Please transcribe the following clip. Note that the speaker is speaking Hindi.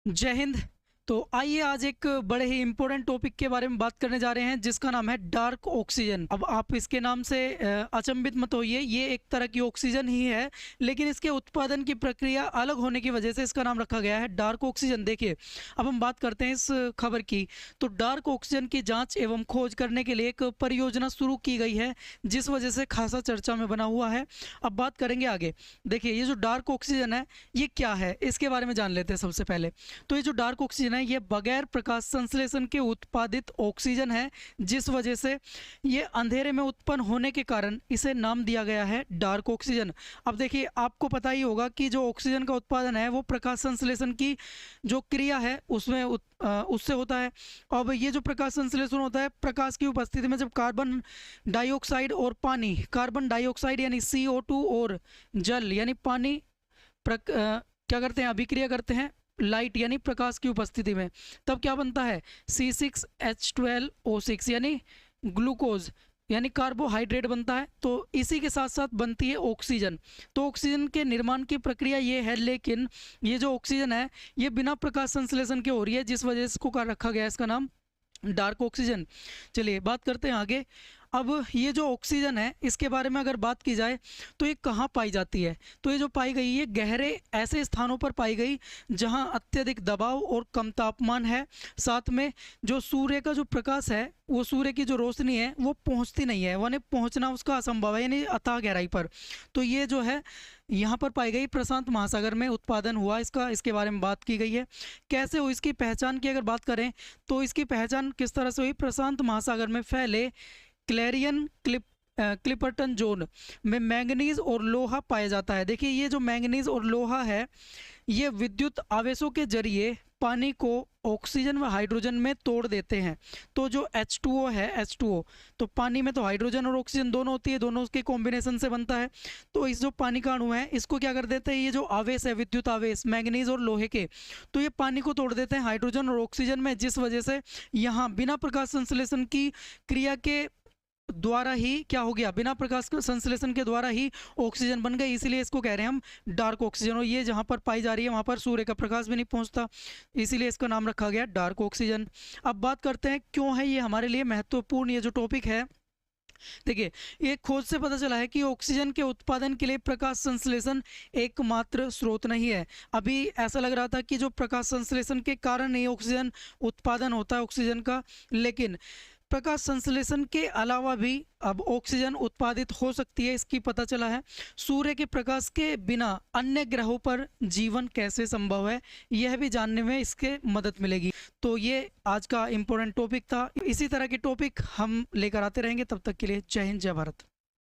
जय हिंद। तो आइए आज एक बड़े ही इम्पोर्टेंट टॉपिक के बारे में बात करने जा रहे हैं जिसका नाम है डार्क ऑक्सीजन। अब आप इसके नाम से अचंभित मत होइए, ये एक तरह की ऑक्सीजन ही है, लेकिन इसके उत्पादन की प्रक्रिया अलग होने की वजह से इसका नाम रखा गया है डार्क ऑक्सीजन। देखिए, अब हम बात करते हैं इस खबर की। तो डार्क ऑक्सीजन की जाँच एवं खोज करने के लिए एक परियोजना शुरू की गई है, जिस वजह से खासा चर्चा में बना हुआ है। अब बात करेंगे आगे। देखिए, ये जो डार्क ऑक्सीजन है ये क्या है, इसके बारे में जान लेते हैं सबसे पहले। तो ये जो डार्क ऑक्सीजन है ये बगैर प्रकाश संश्लेषण के उत्पादित ऑक्सीजन है, जिस वजह से ये अंधेरे में उत्पन्न होने के कारण इसे नाम दिया गया है डार्क ऑक्सीजन। अब देखिए, आपको पता ही होगा कि जो ऑक्सीजन का उत्पादन है वो प्रकाश संश्लेषण की जो क्रिया है उसमें उससे होता है। अब ये जो प्रकाश संश्लेषण होता है, प्रकाश की उपस्थिति में जब कार्बन डाइऑक्साइड और पानी, कार्बन डाइऑक्साइड यानी CO2 और जल यानी पानी क्या करते हैं, अभिक्रिया करते हैं लाइट यानी प्रकाश की उपस्थिति में, तब क्या बनता है C6H12O6 यानी ग्लूकोज यानी कार्बोहाइड्रेट बनता है। तो इसी के साथ साथ बनती है ऑक्सीजन। तो ऑक्सीजन के निर्माण की प्रक्रिया ये है, लेकिन ये जो ऑक्सीजन है ये बिना प्रकाश संश्लेषण के हो रही है, जिस वजह से इसको रखा गया है इसका नाम डार्क ऑक्सीजन। चलिए बात करते हैं आगे। अब ये जो ऑक्सीजन है इसके बारे में अगर बात की जाए तो ये कहाँ पाई जाती है, तो ये जो पाई गई ये गहरे ऐसे स्थानों पर पाई गई जहाँ अत्यधिक दबाव और कम तापमान है। साथ में जो सूर्य का जो प्रकाश है, वो सूर्य की जो रोशनी है वो पहुँचती नहीं है, यानी पहुँचना उसका असंभव है, यानी अथाह गहराई पर। तो ये जो है यहाँ पर पाई गई, प्रशांत महासागर में उत्पादन हुआ इसका, इसके बारे में बात की गई है। कैसे हुई इसकी पहचान की अगर बात करें तो इसकी पहचान किस तरह से हुई, प्रशांत महासागर में फैले क्लैरियन क्लिपर्टन जोन में मैंगनीज और लोहा पाया जाता है। देखिए, ये जो मैंगनीज और लोहा है ये विद्युत आवेशों के जरिए पानी को ऑक्सीजन व हाइड्रोजन में तोड़ देते हैं। तो जो H2O है, H2O तो पानी में तो हाइड्रोजन और ऑक्सीजन दोनों होती है, दोनों के कॉम्बिनेशन से बनता है। तो इस जो पानी का अणु है इसको क्या कर देते हैं, ये जो आवेश है विद्युत आवेश मैंगनीज और लोहे के, तो ये पानी को तोड़ देते हैं हाइड्रोजन और ऑक्सीजन में, जिस वजह से यहाँ बिना प्रकाश संश्लेषण की क्रिया के द्वारा ही क्या हो गया, बिना प्रकाश संश्लेषण के द्वारा ही ऑक्सीजन बन गई, इसीलिए इसको कह रहे हैं हम डार्क ऑक्सीजन। और ये जहाँ पर पाई जा रही है वहाँ पर सूर्य का प्रकाश भी नहीं पहुँचता, इसीलिए इसका नाम रखा गया डार्क ऑक्सीजन। अब बात करते हैं क्यों है ये हमारे लिए महत्वपूर्ण ये जो टॉपिक है। देखिए, ये खोज से पता चला है कि ऑक्सीजन के उत्पादन के लिए प्रकाश संश्लेषण एकमात्र स्रोत नहीं है। अभी ऐसा लग रहा था कि जो प्रकाश संश्लेषण के कारण ही ऑक्सीजन उत्पादन होता है ऑक्सीजन का, लेकिन प्रकाश संश्लेषण के अलावा भी अब ऑक्सीजन उत्पादित हो सकती है, इसकी पता चला है। सूर्य के प्रकाश के बिना अन्य ग्रहों पर जीवन कैसे संभव है, यह भी जानने में इसके मदद मिलेगी। तो ये आज का इम्पोर्टेंट टॉपिक था। इसी तरह के टॉपिक हम लेकर आते रहेंगे, तब तक के लिए जय हिंद जय भारत।